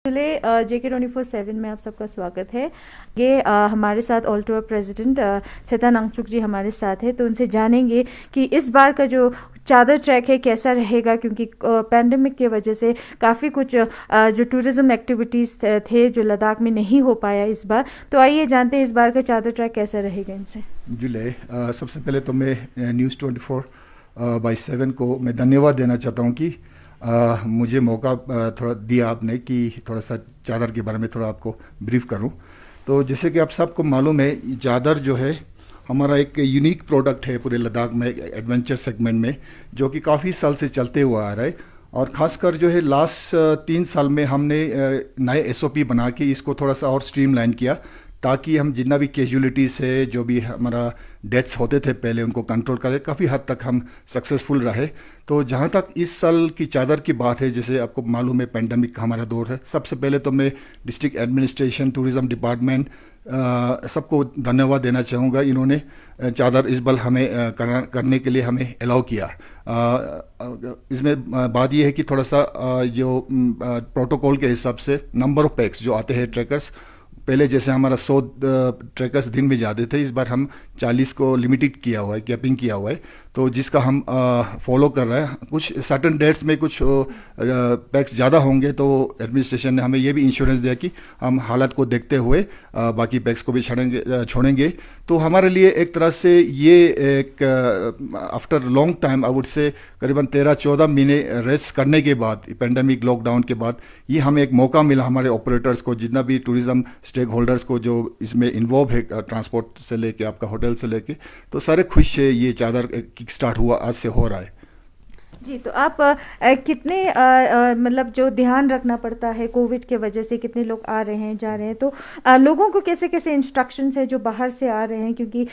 JK24/7 में आप सबका स्वागत है। ये हमारे साथ ऑल टूर प्रेसिडेंट छेतान अंगचुक जी हमारे साथ है, तो उनसे जानेंगे कि इस बार का जो चादर ट्रैक है कैसा रहेगा, क्योंकि पैंडेमिक की वजह से काफ़ी कुछ जो टूरिज्म एक्टिविटीज़ थे जो लद्दाख में नहीं हो पाया इस बार। तो आइए जानते हैं इस बार का चादर ट्रैक कैसा रहेगा इनसे। जुले सबसे पहले तो मैं न्यूज़ 24/7 को मैं धन्यवाद देना चाहता हूँ कि मुझे मौका थोड़ा दिया आपने कि थोड़ा सा चादर के बारे में थोड़ा आपको ब्रीफ करूं। तो जैसे कि आप सबको मालूम है, चादर जो है हमारा एक यूनिक प्रोडक्ट है पूरे लद्दाख में, एडवेंचर सेगमेंट में, जो कि काफ़ी साल से चलते हुआ आ रहा है। और ख़ासकर जो है लास्ट 3 साल में हमने नए SOP बना के इसको थोड़ा सा और स्ट्रीमलाइन किया, ताकि हम जितना भी कैजुअलिटीज़ है, जो भी हमारा डेथ्स होते थे पहले, उनको कंट्रोल करें। काफ़ी हद तक हम सक्सेसफुल रहे। तो जहाँ तक इस साल की चादर की बात है, जैसे आपको मालूम है पेंडेमिक का हमारा दौर है, सबसे पहले तो मैं डिस्ट्रिक्ट एडमिनिस्ट्रेशन, टूरिज़्म डिपार्टमेंट सबको धन्यवाद देना चाहूँगा। इन्होंने चादर इस बार हमें करने के लिए हमें अलाउ किया। इसमें बात यह है कि थोड़ा सा जो प्रोटोकॉल के हिसाब से नंबर ऑफ पैक्स जो आते हैं ट्रैकर्स, पहले जैसे हमारा 100 ट्रैकर्स दिन में जाते थे, इस बार हम 40 को लिमिटेड किया हुआ है, कैपिंग किया हुआ है। तो जिसका हम फॉलो कर रहे हैं। कुछ सर्टन डेट्स में कुछ पैक्स ज़्यादा होंगे, तो एडमिनिस्ट्रेशन ने हमें ये भी इंश्योरेंस दिया कि हम हालत को देखते हुए बाकी पैक्स को भी छोड़ेंगे। तो हमारे लिए एक तरह से ये एक after long time, I would say करीबन 13-14 महीने रेस्ट करने के बाद, पेंडेमिक लॉकडाउन के बाद, ये हमें एक मौका मिला हमारे ऑपरेटर्स को, जितना भी टूरिज़्म स्टेक होल्डर्स को जो इसमें इन्वॉल्व है, ट्रांसपोर्ट से लेके आपका होटल से लेके, तो सारे खुश है। ये चादर किक स्टार्ट हुआ, आज से हो रहा है जी। तो आप कितने मतलब जो ध्यान रखना पड़ता है कोविड के वजह से, कितने लोग आ रहे हैं जा रहे हैं, तो लोगों को कैसे कैसे इंस्ट्रक्शंस है जो बाहर से आ रहे हैं, क्योंकि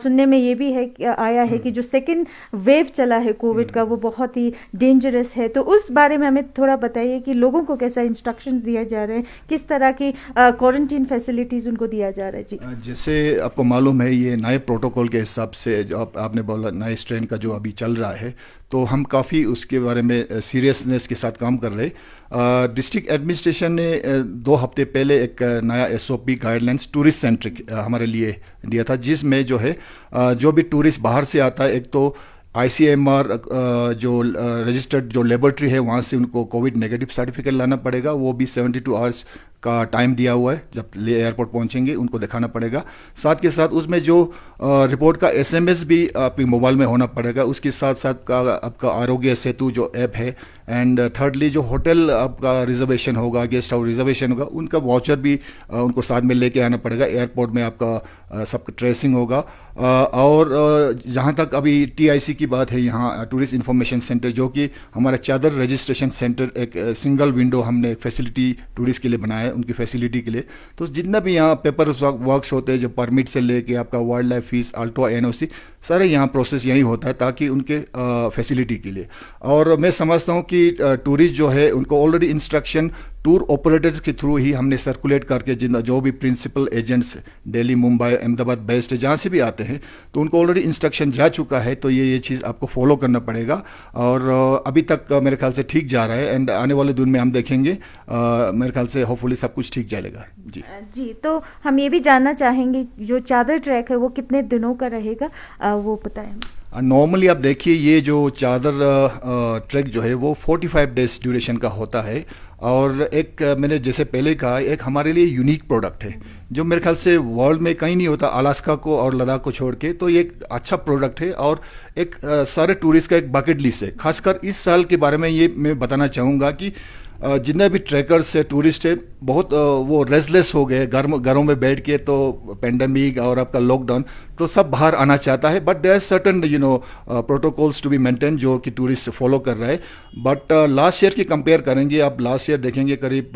सुनने में ये भी है आया है कि जो सेकंड वेव चला है कोविड का वो बहुत ही डेंजरस है। तो उस बारे में हमें थोड़ा बताइए कि लोगों को कैसा इंस्ट्रक्शंस दिया जा रहे हैं, किस तरह की क्वारंटीन फैसिलिटीज़ उनको दिया जा रहा है। जी, जैसे आपको मालूम है, ये नए प्रोटोकॉल के हिसाब से जो आपने बोला, नए स्ट्रेन का जो अभी चल रहा है, तो हम काफ़ी उसके बारे में सीरियसनेस के साथ काम कर रहे। डिस्ट्रिक्ट एडमिनिस्ट्रेशन ने 2 हफ्ते पहले एक नया SOP गाइडलाइंस टूरिस्ट सेंट्रिक हमारे लिए दिया था, जिसमें जो है जो भी टूरिस्ट बाहर से आता है, एक तो ICMR जो रजिस्टर्ड जो लेबोरेटरी है वहाँ से उनको कोविड नेगेटिव सर्टिफिकेट लाना पड़ेगा। वो भी 72 आवर्स का टाइम दिया हुआ है, जब ले एयरपोर्ट पहुंचेंगे उनको दिखाना पड़ेगा। साथ के साथ उसमें जो रिपोर्ट का SMS भी आपके मोबाइल में होना पड़ेगा। उसके साथ साथ आपका आरोग्य सेतु जो ऐप है, एंड थर्डली जो होटल आपका रिजर्वेशन होगा, गेस्ट हाउस रिजर्वेशन होगा, उनका वाउचर भी उनको साथ में लेके आना पड़ेगा। एयरपोर्ट में आपका सब ट्रेसिंग होगा। और जहाँ तक अभी TIC की बात है, यहाँ टूरिस्ट इन्फॉर्मेशन सेंटर, जो कि हमारा चादर रजिस्ट्रेशन सेंटर, एक सिंगल विंडो हमने फैसिलिटी टूरिस्ट के लिए बनाया है, उनकी फैसिलिटी के लिए। तो जितना भी यहाँ पेपर वर्क्स होते हैं, जो परमिट से लेके आपका wild life fees, Alto NOC, सारे यहाँ प्रोसेस यही होता है, ताकि उनके फैसिलिटी के लिए। और मैं समझता हूँ कि टूरिस्ट जो है उनको ऑलरेडी इंस्ट्रक्शन टूर ऑपरेटर्स के थ्रू ही हमने सर्कुलेट करके, जो भी principal agents Delhi, Mumbai, Ahmedabad based है, जहाँ से भी आते हैं, तो उनको ऑलरेडी इंस्ट्रक्शन जा चुका है। तो ये चीज़ आपको फॉलो करना पड़ेगा। और अभी तक मेरे ख्याल से ठीक जा रहा है, एंड आने वाले दिन में हम देखेंगे, मेरे ख्याल से होपफुली सब कुछ ठीक जाएगा। जी, तो हम ये भी जानना चाहेंगे जो चादर ट्रैक है वो कितने दिनों का रहेगा, वो बताएं हमें। नॉर्मली आप देखिए, ये जो चादर ट्रैक जो है वो 45 डेज ड्यूरेशन का होता है। और एक मैंने जैसे पहले कहा, एक हमारे लिए यूनिक प्रोडक्ट है, जो मेरे ख्याल से वर्ल्ड में कहीं नहीं होता, अलास्का को और लद्दाख को छोड़ के। तो ये एक अच्छा प्रोडक्ट है, और एक सारे टूरिस्ट का एक बकेट लिस्ट है। खासकर इस साल के बारे में ये मैं बताना चाहूँगा कि जितने भी ट्रैकर्स है, टूरिस्ट है, बहुत वो रेस्टलेस हो गए घरों में बैठ के। तो पेंडेमिक और आपका लॉकडाउन, तो सब बाहर आना चाहता है, but there are certain protocols to be maintain, जो कि टूरिस्ट फॉलो कर रहे हैं। बट लास्ट ईयर की कंपेयर करेंगे आप, लास्ट ईयर देखेंगे करीब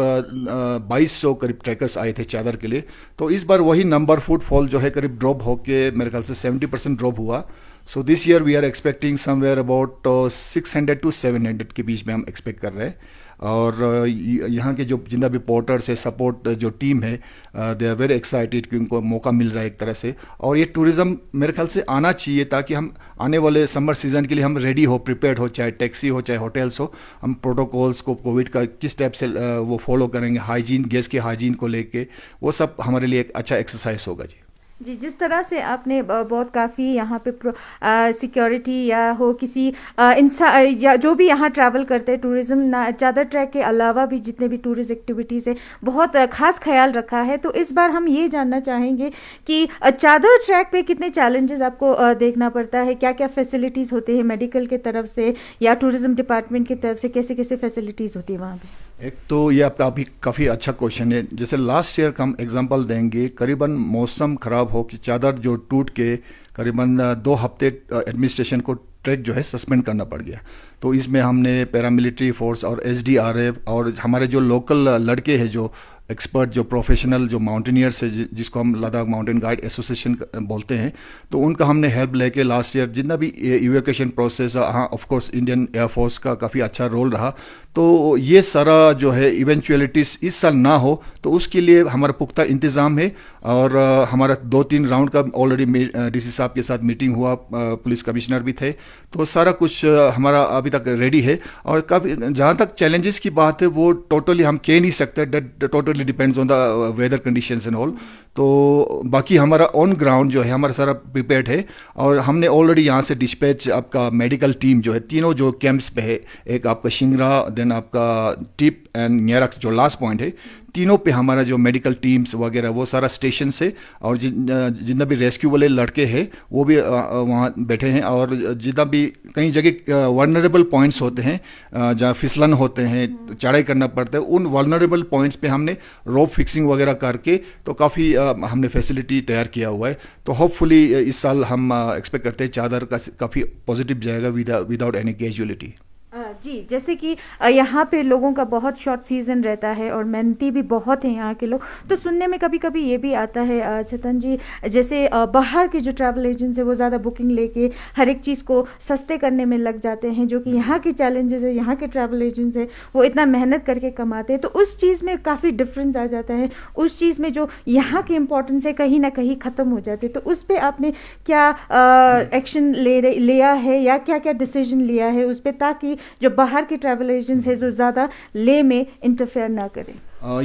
2200 करीब ट्रैकर्स आए थे चादर के लिए। तो इस बार वही नंबर, फुटफॉल जो है करीब ड्रॉप होके मेरे ख्याल से 70% ड्रॉप हुआ। So this year we are expecting somewhere about 600 to 700 के बीच में हम एक्सपेक्ट कर रहे हैं। और यहाँ के जो जितना भी पोर्टर्स है, सपोर्ट जो टीम है, दे आर वेरी एक्साइटेड कि उनको मौका मिल रहा है एक तरह से। और ये टूरिज़्म मेरे ख्याल से आना चाहिए ताकि हम आने वाले समर सीज़न के लिए हम रेडी हो, प्रिपेयर्ड हो, चाहे टैक्सी हो चाहे होटल्स हो। हम प्रोटोकॉल्स को कोविड का किस टाइप से वो फॉलो करेंगे, हाइजीन, गेस्ट के हाइजीन को लेके, वो सब हमारे लिए एक अच्छा एक्सरसाइज होगा जी। जी, जिस तरह से आपने बहुत काफ़ी यहाँ पे सिक्योरिटी या हो किसी या जो भी यहाँ ट्रैवल करते हैं टूरिज़्म ना, चादर ट्रैक के अलावा भी जितने भी टूरिस्ट एक्टिविटीज़ है, बहुत ख़ास ख्याल रखा है। तो इस बार हम ये जानना चाहेंगे कि चादर ट्रैक पे कितने चैलेंजेस आपको देखना पड़ता है, क्या क्या फैसिलिटीज़ होती है मेडिकल के तरफ से या टूरिज़्म डिपार्टमेंट की तरफ से, कैसे कैसे फैसिलिटीज़ होती है वहाँ पे? एक तो ये आपका अभी काफ़ी अच्छा क्वेश्चन है। जैसे लास्ट ईयर का हम एग्जांपल देंगे, करीबन मौसम ख़राब हो कि चादर जो टूट के करीबन 2 हफ्ते एडमिनिस्ट्रेशन को ट्रैक जो है सस्पेंड करना पड़ गया। तो इसमें हमने पैरामिलिट्री फोर्स और एसडीआरएफ और हमारे जो लोकल लड़के हैं, जो एक्सपर्ट, जो प्रोफेशनल, जो माउंटेनियर्स है, जिसको हम लद्दाख माउंटेन गाइड एसोसिएशन बोलते हैं, तो उनका हमने हेल्प लेके लास्ट ईयर जितना भी इवैक्यूएशन प्रोसेस, हाँ ऑफ कोर्स इंडियन एयरफोर्स का काफ़ी अच्छा रोल रहा। तो ये सारा जो है इवेंचुअलिटीज़ इस साल ना हो, तो उसके लिए हमारा पुख्ता इंतज़ाम है। और हमारा 2-3 राउंड का ऑलरेडी डीसी साहब के साथ मीटिंग हुआ, पुलिस कमिश्नर भी थे, तो सारा कुछ हमारा अभी तक रेडी है। और काफ़ी जहाँ तक चैलेंजेस की बात है, वो टोटली हम कह नहीं सकते, that totally depends on the weather conditions and all. तो बाकी हमारा ऑन ग्राउंड जो है हमारा सारा प्रिपेयर्ड है। और हमने ऑलरेडी यहाँ से डिस्पैच आपका मेडिकल टीम जो है तीनों जो कैंप्स पे है, एक आपका शिंगरा, देन आपका टिप एंड न्यारक्स जो लास्ट पॉइंट है, तीनों पे हमारा जो मेडिकल टीम्स वगैरह वो सारा स्टेशन से, और जितना भी रेस्क्यू वाले लड़के हैं वो भी वहाँ बैठे हैं। और जितना भी कई जगह वल्नरेबल पॉइंट्स होते हैं जहाँ फिसलन होते हैं, चढ़ाई करना पड़ता है, उन वल्नरेबल पॉइंट्स पे हमने रोप फिक्सिंग वगैरह करके तो काफ़ी हमने फैसिलिटी तैयार किया हुआ है। तो होपफुली इस साल हम एक्सपेक्ट करते हैं चादर का काफ़ी पॉजिटिव जाएगा विदाउट एनी कैजुअलिटी। जी, जैसे कि यहाँ पे लोगों का बहुत शॉर्ट सीज़न रहता है और मेहनती भी बहुत हैं यहाँ के लोग। तो सुनने में कभी कभी ये भी आता है चेतन जी, जैसे बाहर के जो ट्रैवल एजेंट्स है वो ज़्यादा बुकिंग लेके हर एक चीज़ को सस्ते करने में लग जाते हैं, जो कि यहाँ की चैलेंजेस है, यहाँ के ट्रैवल एजेंट्स है वो इतना मेहनत करके कमाते हैं, तो उस चीज़ में काफ़ी डिफरेंस आ जाता है। उस चीज़ में जो यहाँ की इम्पोर्टेंस है कहीं ना कहीं ख़त्म हो जाती है। तो उस पर आपने क्या एक्शन लिया है या क्या क्या डिसीजन लिया है उस पर, ताकि जो बाहर के ट्रैवल एजेंट्स है जो ज़्यादा ले में इंटरफेयर ना करें?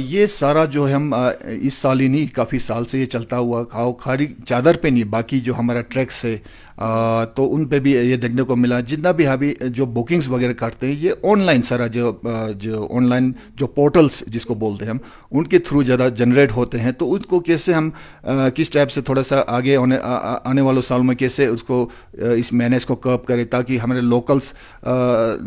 ये सारा जो है हम इस साल ही नहीं, काफ़ी साल से ये चलता हुआ, खाली चादर पे नहीं, बाकी जो हमारा ट्रैक्स है तो उन पे भी ये देखने को मिला। जितना भी अभी जो बुकिंग्स वगैरह करते हैं ये ऑनलाइन, सारा जो ऑनलाइन जो पोर्टल्स जिसको बोलते हैं हम, उनके थ्रू ज़्यादा जनरेट होते हैं। तो उसको कैसे हम किस टाइप से थोड़ा सा आगे आने वाले सालों में कैसे उसको इस मैनेज को कर्व करें, ताकि हमारे लोकल्स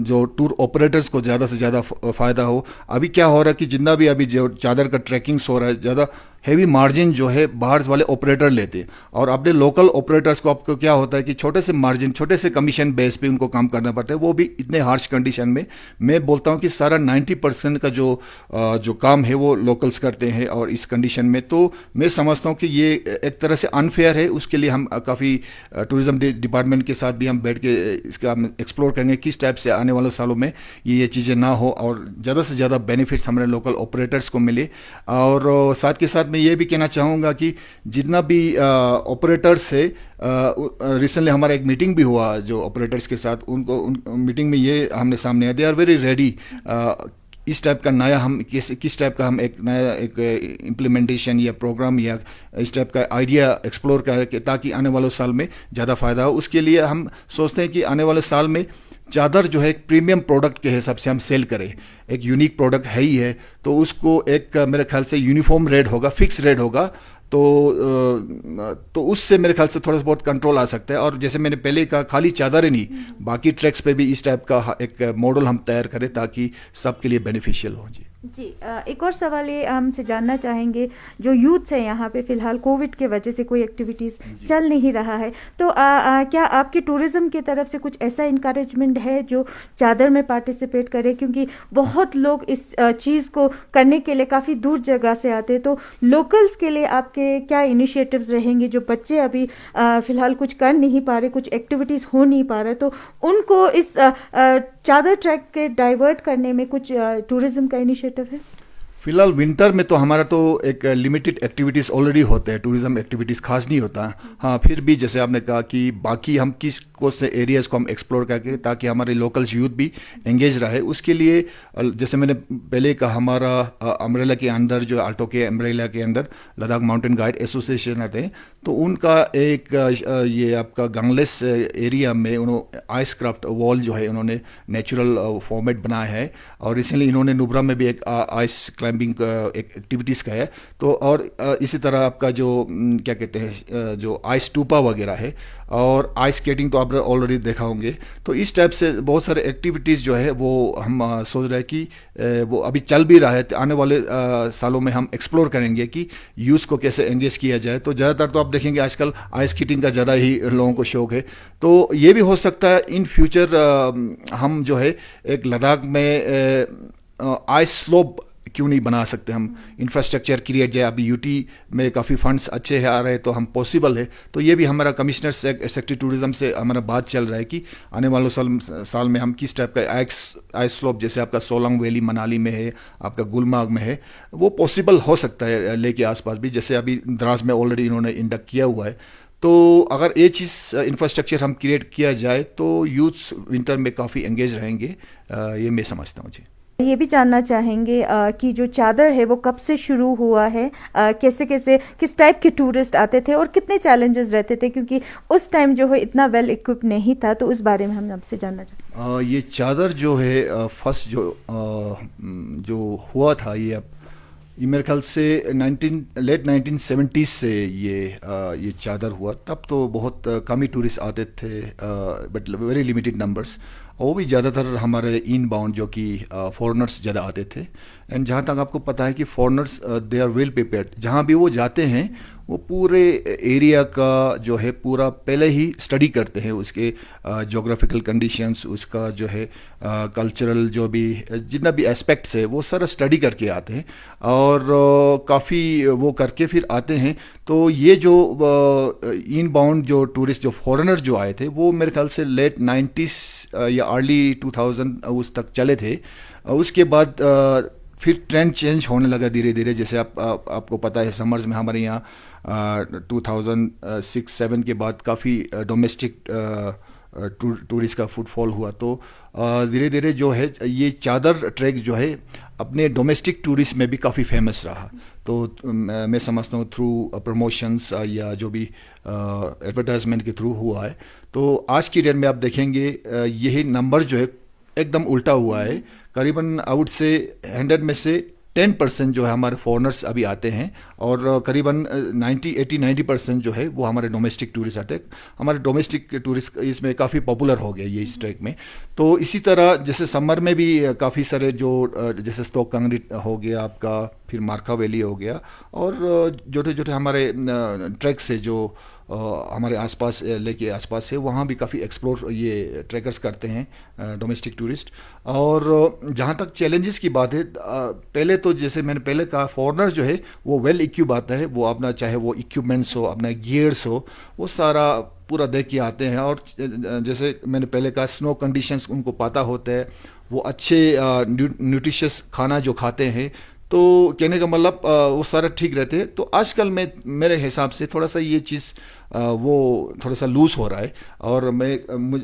जो टूर ऑपरेटर्स को ज़्यादा से ज़्यादा फ़ायदा हो। अभी क्या हो रहा है कि जितना भी अभी जो चादर का ट्रैकिंग्स हो रहा है, ज़्यादा हैवी मार्जिन जो है बाहर वाले ऑपरेटर लेते हैं, और अपने लोकल ऑपरेटर्स को आपको क्या होता है कि छोटे से मार्जिन, छोटे से कमीशन बेस पे उनको काम करना पड़ता है, वो भी इतने हार्श कंडीशन में। मैं बोलता हूँ कि सारा 90% का जो काम है वो लोकल्स करते हैं, और इस कंडीशन में तो मैं समझता हूँ कि ये एक तरह से अनफेयर है। उसके लिए हम काफ़ी टूरिज़्म डिपार्टमेंट के साथ भी हम बैठ के इसका एक्सप्लोर करेंगे किस टाइप से आने वाले सालों में ये चीज़ें ना हो, और ज़्यादा से ज़्यादा बेनिफिट्स हमारे लोकल ऑपरेटर्स को मिले। और साथ के साथ मैं ये भी कहना चाहूँगा कि जितना भी ऑपरेटर्स है, रिसेंटली हमारा एक मीटिंग भी हुआ जो ऑपरेटर्स के साथ, उन मीटिंग में ये हमने सामने आया, दे आर वेरी रेडी इस टाइप का नया हम किस टाइप का हम एक नया एक इम्प्लीमेंटेशन या प्रोग्राम या इस टाइप का आइडिया एक्सप्लोर करें, ताकि आने वाले साल में ज़्यादा फ़ायदा हो। उसके लिए हम सोचते हैं कि आने वाले साल में चादर जो है एक प्रीमियम प्रोडक्ट के हिसाब से हम सेल करें। एक यूनिक प्रोडक्ट है ही है, तो उसको एक मेरे ख्याल से यूनिफॉर्म रेट होगा, फिक्स रेट होगा, तो उससे मेरे ख्याल से थोड़ा बहुत कंट्रोल आ सकता है। और जैसे मैंने पहले कहा, खाली चादर ही नहीं, बाकी ट्रैक्स पे भी इस टाइप का एक मॉडल हम तैयार करें ताकि सबके लिए बेनिफिशियल हो। जी जी, एक और सवाल ये हमसे जानना चाहेंगे, जो यूथ है यहाँ पे फ़िलहाल कोविड के वजह से कोई एक्टिविटीज़ जी। चल नहीं रहा है, तो क्या आपकी टूरिज़्म की तरफ से कुछ ऐसा इनकरेजमेंट है जो चादर में पार्टिसिपेट करे? क्योंकि बहुत लोग इस चीज़ को करने के लिए काफ़ी दूर जगह से आते हैं, तो लोकल्स के लिए आपके क्या इनिशिएटिव्स रहेंगे? जो बच्चे अभी फ़िलहाल कुछ कर नहीं पा रहे, कुछ एक्टिविटीज़ हो नहीं पा रहे, तो उनको इस चादर ट्रैक के डाइवर्ट करने में कुछ टूरिज़्म का इनिशिएटिव है? फिलहाल विंटर में तो हमारा तो एक लिमिटेड एक्टिविटीज़ ऑलरेडी होते हैं, टूरिज्म एक्टिविटीज़ खास नहीं होता। हाँ, फिर भी जैसे आपने कहा कि बाकी हम किस को से एरियाज़ को हम एक्सप्लोर करके ताकि हमारे लोकल्स यूथ भी एंगेज रहे, उसके लिए जैसे मैंने पहले कहा, हमारा अम्ब्रेला के अंदर जो आल्टो के अम्ब्रेला के अंदर लद्दाख माउंटेन गाइड एसोसिएशन आते हैं, तो उनका एक ये आपका गंगलेस एरिया में उन्होंने आइस क्राफ्ट वॉल जो है उन्होंने नेचुरल फॉर्मेट बनाया है, और रिसेंटली इन्होंने नुब्रा में भी एक आइस क्लाइंबिंग एक एक्टिविटीज़ का है। तो और इसी तरह आपका जो क्या कहते हैं जो आइस टूपा वगैरह है और आइस स्केटिंग तो आप ऑलरेडी देखा होंगे। तो इस टाइप से बहुत सारे एक्टिविटीज़ जो है वो हम सोच रहे हैं कि वो अभी चल भी रहा है। तो आने वाले सालों में हम एक्सप्लोर करेंगे कि यूथ को कैसे एंगेज किया जाए। तो ज़्यादातर तो आप देखेंगे आजकल आइस स्केटिंग का ज़्यादा ही लोगों को शौक है। तो ये भी हो सकता है इन फ्यूचर हम जो है एक लद्दाख में आइस स्लोप क्यों नहीं बना सकते हम, इंफ्रास्ट्रक्चर क्रिएट जाए। अभी यूटी में काफ़ी फंड्स अच्छे आ रहे हैं, तो हम पॉसिबल है। तो ये भी हमारा कमिश्नर सेक्रेटरी टूरिज्म से हमारा बात चल रहा है कि आने वाले साल में हम किस टाइप का आइस स्लोप, जैसे आपका सोलंग वैली मनाली में है, आपका गुलमार्ग में है, वो पॉसिबल हो सकता है लेह के आसपास भी, जैसे अभी द्रास में ऑलरेडी इन्होंने इंडक्ट किया हुआ है। तो अगर ये चीज़ इंफ्रास्ट्रक्चर हम क्रिएट किया जाए तो यूथ्स विंटर में काफ़ी एंगेज रहेंगे, ये मैं समझता हूँ जी। ये भी जानना चाहेंगे कि जो चादर है वो कब से शुरू हुआ है, कैसे कैसे किस टाइप के टूरिस्ट आते थे और कितने चैलेंजेस रहते थे, क्योंकि उस टाइम जो है इतना वेल इक्विप नहीं था, तो उस बारे में हम आपसे जानना चाहते हैं। ये चादर जो है फर्स्ट जो हुआ था, ये मेरे ख्याल से लेट 1970s से ये चादर हुआ। तब तो बहुत कम ही टूरिस्ट आते थे, बट वेरी लिमिटेड नंबर्स, वो भी ज़्यादातर हमारे इन बाउंड जो कि फॉरेनर्स ज़्यादा आते थे। एंड जहाँ तक आपको पता है कि foreigners they are well prepared, जहाँ भी वो जाते हैं वो पूरे एरिया का जो है पूरा पहले ही स्टडी करते हैं, उसके जोग्राफिकल कंडीशंस, उसका जो है कल्चरल जो भी जितना भी एस्पेक्ट्स है वो सारा स्टडी करके आते हैं, और काफ़ी वो करके फिर आते हैं। तो ये जो इन बाउंड जो टूरिस्ट जो फॉरेनर जो आए थे वो मेरे ख्याल से लेट 90s या अर्ली 2000 उस तक चले थे। उसके बाद फिर ट्रेंड चेंज होने लगा धीरे धीरे। जैसे आपको पता है समर्स में हमारे यहाँ 2006-07 के बाद काफ़ी डोमेस्टिक टूरिस्ट का फुटफॉल हुआ। तो धीरे धीरे जो है ये चादर ट्रैक जो है अपने डोमेस्टिक टूरिस्ट में भी काफ़ी फेमस रहा। तो मैं समझता हूँ थ्रू प्रमोशंस या जो भी एडवर्टाइजमेंट के थ्रू हुआ है। तो आज की डेट में आप देखेंगे यही नंबर जो है एकदम उल्टा हुआ है। करीबन आई वुड से 100 में से 10% जो है हमारे फॉरेनर्स अभी आते हैं, और करीबन 90% जो है वो हमारे डोमेस्टिक टूरिस्ट आते हैं। हमारे डोमेस्टिक टूरिस्ट इसमें काफ़ी पॉपुलर हो गया ये इस ट्रैक में। तो इसी तरह जैसे समर में भी काफ़ी सारे जो जैसे स्टोक कांगड़ी हो गया आपका, फिर मार्का वैली हो गया, और छोटे छोटे हमारे ट्रैक से जो हमारे आसपास लेह के आसपास है वहाँ भी काफ़ी एक्सप्लोर ये ट्रैकर्स करते हैं डोमेस्टिक टूरिस्ट। और जहाँ तक चैलेंजेस की बात है, पहले तो जैसे मैंने पहले कहा फॉरेनर जो है वो वेल इक्विप आता है, वो अपना चाहे वो इक्विपमेंट्स हो, अपना गियर्स हो, वो सारा पूरा देख के आते हैं। और जैसे मैंने पहले कहा स्नो कंडीशंस उनको पता होता है, वो अच्छे न्यूट्रिशियस खाना जो खाते हैं। तो कहने का मतलब वो सारा ठीक रहते हैं। तो आजकल में मेरे हिसाब से थोड़ा सा ये चीज़ वो थोड़ा सा लूज हो रहा है, और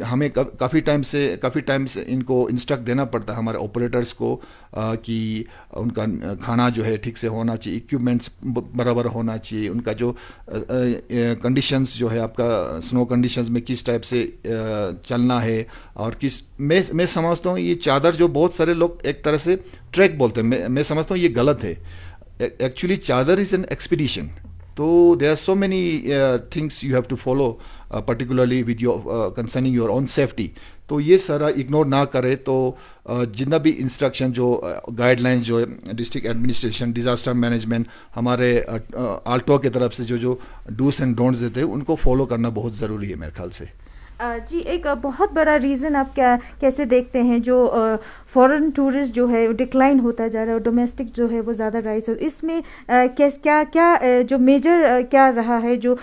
हमें काफ़ी टाइम से इनको इंस्ट्रक्ट देना पड़ता है हमारे ऑपरेटर्स को कि उनका खाना जो है ठीक से होना चाहिए, इक्विपमेंट्स बराबर होना चाहिए, उनका जो कंडीशंस जो है आपका स्नो कंडीशंस में किस टाइप से चलना है, और मैं समझता हूँ ये चादर जो बहुत सारे लोग एक तरह से ट्रैक बोलते हैं, मैं समझता हूँ ये गलत है। एक्चुअली चादर इज़ एन एक्सपीडिशन। तो there are so many things you have to follow, particularly with your concerning your own safety. तो ये सारा इग्नोर ना करे तो जितना भी इंस्ट्रक्शन जो गाइडलाइंस जो डिस्ट्रिक्ट एडमिनिस्ट्रेशन डिज़ास्टर मैनेजमेंट हमारे आल्टो की तरफ से जो जो डूस एंड डोंट्स देते हैं उनको फॉलो करना बहुत ज़रूरी है मेरे ख्याल से। जी, एक बहुत बड़ा रीज़न आप क्या कैसे देखते हैं जो फॉरेन टूरिस्ट जो है डिक्लाइन होता जा रहा है और डोमेस्टिक जो है वो ज़्यादा राइज हो, इसमें क्या क्या जो मेजर क्या रहा है जो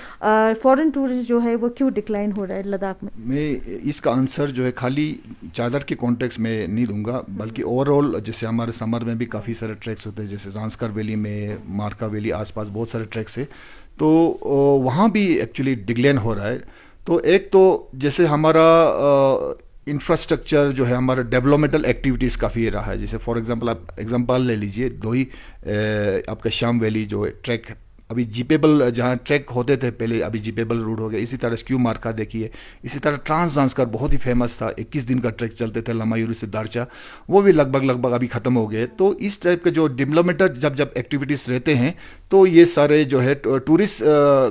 फॉरेन टूरिस्ट जो है वो क्यों डिक्लाइन हो रहा है लद्दाख में? मैं इसका आंसर जो है खाली चादर के कॉन्टेक्स्ट में नहीं दूंगा, बल्कि ओवरऑल जैसे हमारे समर में भी काफ़ी सारे ट्रैक्स होते हैं, जैसे ज़ांस्कर वैली में, मारका वैली आसपास बहुत सारे ट्रैक्स है, तो वहाँ भी एक्चुअली डिक्लाइन हो रहा है। तो एक तो जैसे हमारा इंफ्रास्ट्रक्चर जो है, हमारा डेवलपमेंटल एक्टिविटीज़ काफ़ी रहा है। जैसे फॉर एग्जांपल आप एग्जांपल ले लीजिए, दो ही आपका श्याम वैली जो है ट्रैक अभी जीपेबल, जहाँ ट्रैक होते थे पहले अभी जीपेबल रूट हो गया। इसी तरह स्क्यू मार्का देखिए, इसी तरह ट्रांस ज़ांस्कर बहुत ही फेमस था, 21 दिन का ट्रैक चलते थे लमायूरी से दारचा, वो भी लगभग अभी ख़त्म हो गए। तो इस टाइप के जो डेवलपमेंटल जब एक्टिविटीज़ रहते हैं तो ये सारे जो है टूरिस्ट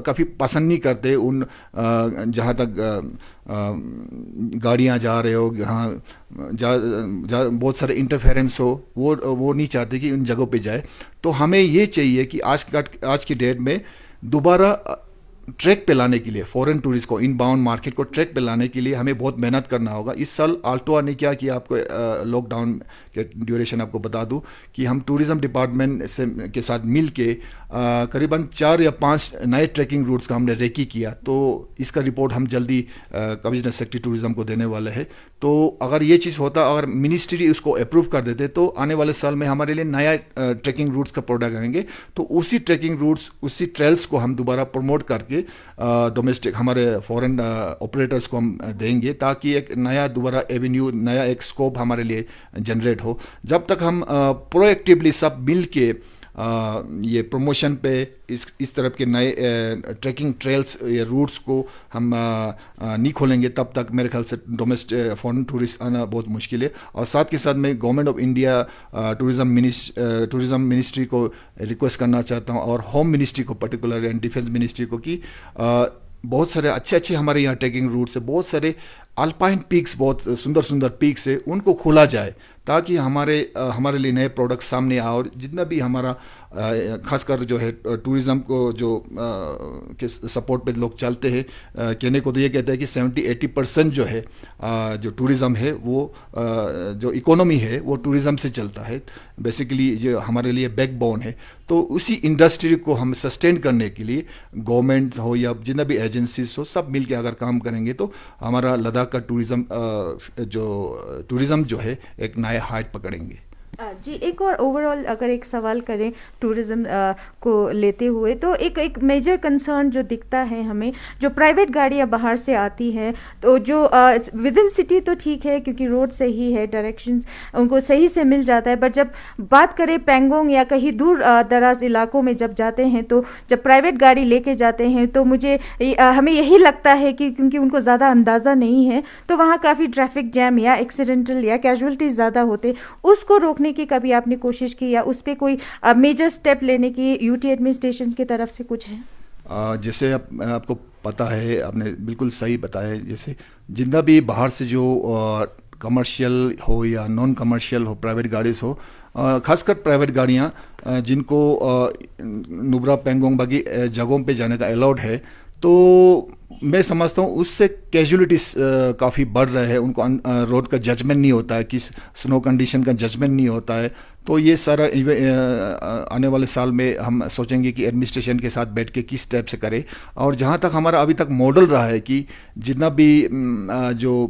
काफ़ी पसंद नहीं करते उन जहाँ तक गाड़ियाँ जा रहे हो, जहाँ बहुत सारे इंटरफेरेंस हो, वो नहीं चाहते कि उन जगहों पे जाए। तो हमें ये चाहिए कि आज की डेट में दोबारा ट्रैक पे लाने के लिए फॉरेन टूरिस्ट को, इन बाउंड मार्केट को ट्रैक पे लाने के लिए हमें बहुत मेहनत करना होगा। इस साल आल्टोआ ने क्या किया, आपको लॉकडाउन के ड्यूरेशन आपको बता दूं कि हम टूरिज्म डिपार्टमेंट से के साथ मिल के करीबन 4 या 5 नए ट्रैकिंग रूट्स का हमने रेकी किया। तो इसका रिपोर्ट हम जल्दी कमिश्नर सेक्रेटरी टूरिज्म को देने वाले हैं। तो अगर ये चीज़ होता, अगर मिनिस्ट्री उसको अप्रूव कर देते, तो आने वाले साल में हमारे लिए नया ट्रैकिंग रूट्स का प्रोडक्ट करेंगे। तो उसी ट्रैकिंग रूट्स, उसी ट्रेल्स को हम दोबारा प्रमोट करके डोमेस्टिक हमारे फॉरेन ऑपरेटर्स को हम देंगे, ताकि एक नया दोबारा एवेन्यू, नया एक स्कोप हमारे लिए जनरेट हो। जब तक हम प्रोएक्टिवली सब मिल के ये प्रमोशन पे इस तरह के नए ट्रैकिंग ट्रेल्स या रूट्स को हम नहीं खोलेंगे, तब तक मेरे ख्याल से डोमेस्टिक फॉरेन टूरिस्ट आना बहुत मुश्किल है। और साथ के साथ मैं government of India tourism ministry को रिक्वेस्ट करना चाहता हूँ, और होम मिनिस्ट्री को पर्टिकुलर एंड डिफेंस मिनिस्ट्री को, कि बहुत सारे अच्छे हमारे यहाँ ट्रैकिंग रूट्स है, बहुत सारे अल्पाइन पीक्स, बहुत सुंदर पीक्स है, उनको खोला जाए ताकि हमारे लिए नए प्रोडक्ट सामने आए। और जितना भी हमारा खासकर जो है टूरिज़्म को जो के सपोर्ट पे लोग चलते हैं, कहने को तो ये कहते हैं कि 70-80% जो है जो टूरिज़्म है वो जो इकोनॉमी है वो टूरिज़्म से चलता है। बेसिकली जो हमारे लिए बैकबोन है। तो उसी इंडस्ट्री को हम सस्टेन करने के लिए गवर्नमेंट हो या जितना भी एजेंसीज हो, सब मिल के अगर काम करेंगे तो हमारा लद्दाख का टूरिज़्म जो है एक नया हाइट पकड़ेंगे। जी, एक और ओवरऑल अगर एक सवाल करें टूरिज़्म को लेते हुए, तो एक मेजर कंसर्न जो दिखता है हमें, जो प्राइवेट गाड़ियाँ बाहर से आती हैं, तो जो विद इन सिटी तो ठीक है क्योंकि रोड सही है, डायरेक्शंस उनको सही से मिल जाता है, बट जब बात करें पेंगोंग या कहीं दूर दराज इलाकों में जब जाते हैं, तो जब प्राइवेट गाड़ी लेके जाते हैं तो हमें यही लगता है कि क्योंकि उनको ज़्यादा अंदाज़ा नहीं है, तो वहाँ काफ़ी ट्रैफिक जैम या एक्सीडेंटल या कैजुअलिटीज़ ज़्यादा होते, उसको रोकने की कभी आपने कोशिश की या उस पर कोई मेजर स्टेप लेने की यूटी एडमिनिस्ट्रेशन की तरफ से कुछ है? जैसे आपको पता है, आपने बिल्कुल सही बताया, जैसे जितना भी बाहर से जो कमर्शियल हो या नॉन कमर्शियल हो प्राइवेट गाड़ी हो, खासकर प्राइवेट गाड़ियाँ जिनको नुब्रा पेंगोंग बाकी जगहों पे जाने का अलाउड है, तो मैं समझता हूँ उससे कैजुअलिटीज़ काफ़ी बढ़ रहे हैं। उनको रोड का जजमेंट नहीं होता है, कि स्नो कंडीशन का जजमेंट नहीं होता है। तो ये सारा आने वाले साल में हम सोचेंगे कि एडमिनिस्ट्रेशन के साथ बैठ के किस टाइप से करें। और जहाँ तक हमारा अभी तक मॉडल रहा है कि जितना भी जो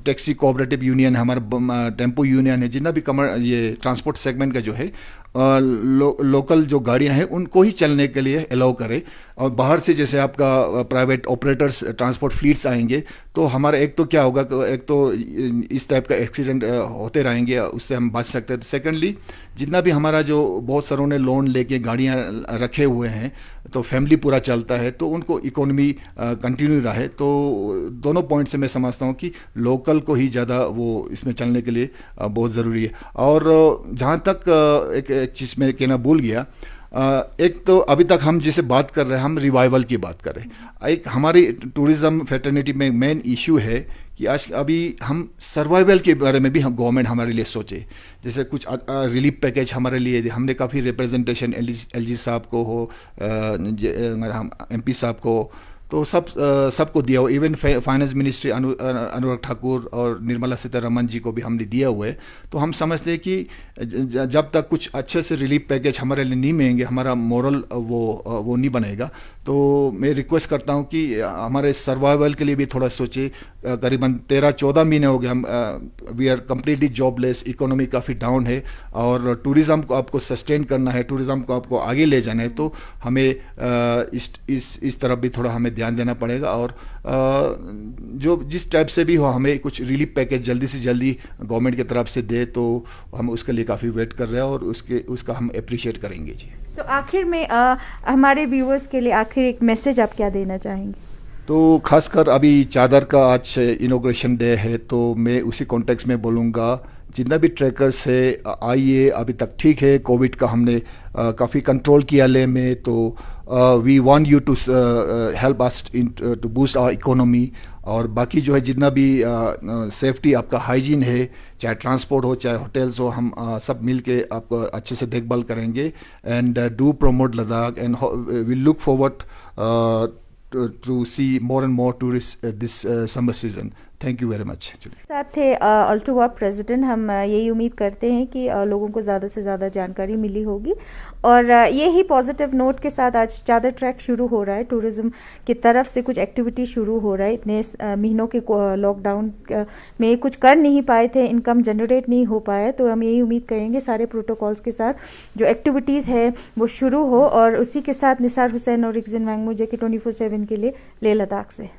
टैक्सी कोऑपरेटिव यूनियन है, हमारा टेम्पो यूनियन है, जितना भी ये ट्रांसपोर्ट सेगमेंट का जो है लोकल जो गाड़ियां हैं उनको ही चलने के लिए अलाउ करें। और बाहर से जैसे आपका प्राइवेट ऑपरेटर्स ट्रांसपोर्ट फ्लीट्स आएंगे, तो हमारा एक तो क्या होगा, एक तो इस टाइप का एक्सीडेंट होते रहेंगे, उससे हम बच सकते हैं। तो सेकेंडली, जितना भी हमारा जो बहुत सारों ने लोन लेके गाड़ियां रखे हुए हैं, तो फैमिली पूरा चलता है, तो उनको इकोनॉमी कंटिन्यू रहे। तो दोनों पॉइंट से मैं समझता हूँ कि लोकल को ही ज़्यादा वो इसमें चलने के लिए बहुत ज़रूरी है। और जहाँ तक एक चीज़ मैं कहना भूल गया, एक तो अभी तक हम जिसे बात कर रहे हैं, हम रिवाइवल की बात कर रहे हैं। एक हमारी टूरिज्म फैटर्निटी में मेन इशू है कि आज अभी हम सर्वाइवल के बारे में भी हम गवर्नमेंट हमारे लिए सोचे। जैसे कुछ रिलीफ पैकेज हमारे लिए हमने काफ़ी रिप्रेजेंटेशन एलजी साहब को हो, हम एमपी साहब को, तो सबको दिया हुआ। Even finance ministry Anurag Thakur और निर्मला सीतारमन जी को भी हमने दिया हुआ है। तो हम समझते हैं कि जब तक कुछ अच्छे से रिलीफ पैकेज हमारे लिए नहीं मिलेंगे, हमारा मोरल वो नहीं बनेगा। तो मैं रिक्वेस्ट करता हूं कि हमारे सर्वाइवल के लिए भी थोड़ा सोचे। करीबन 13-14 महीने हो गए हम we are completely jobless, economy काफ़ी डाउन है और टूरिज़्म को आपको सस्टेन करना है, टूरिज़्म को आपको आगे ले जाना है, तो हमें इस तरफ भी थोड़ा हमें ध्यान देना पड़ेगा। और जो जिस टाइप से भी हो हमें कुछ रिलीफ पैकेज जल्दी से जल्दी गवर्नमेंट की तरफ से दे, तो हम उसके लिए काफ़ी वेट कर रहे हैं और उसका हम अप्रिशिएट करेंगे जी। तो आखिर में हमारे व्यूअर्स के लिए आखिर एक मैसेज आप क्या देना चाहेंगे? तो खासकर अभी चादर का आज इनॉग्रेशन डे है, तो मैं उसी कॉन्टेक्स्ट में बोलूँगा, जितना भी ट्रैकर्स है आइए। अभी तक ठीक है, कोविड का हमने काफ़ी कंट्रोल किया ले में, तो we want you to help us to boost our economy. और बाकी जो है जितना भी सेफ्टी आपका हाइजीन है, चाहे ट्रांसपोर्ट हो चाहे होटल्स हो, हम सब मिल के आपको अच्छे से देखभाल करेंगे। And do promote Ladakh and we look forward to see more and more tourists this summer season. Thank you very much. साथ थे अल्टोवर्क प्रेसिडेंट। हम यही उम्मीद करते हैं कि लोगों को ज़्यादा से ज़्यादा जानकारी मिली होगी और यही पॉजिटिव नोट के साथ आज चादर ट्रैक शुरू हो रहा है। टूरिज़्म की तरफ से कुछ एक्टिविटी शुरू हो रहा है। इतने महीनों के लॉकडाउन में कुछ कर नहीं पाए थे, इनकम जनरेट नहीं हो पाया, तो हम यही उम्मीद करेंगे सारे प्रोटोकॉल्स के साथ जो एक्टिविटीज़ है वो शुरू हो। और उसी के साथ निसार हुसैन और रिक्जिन वांगमू, JK 24/7 के लिए लेह लद्दाख से।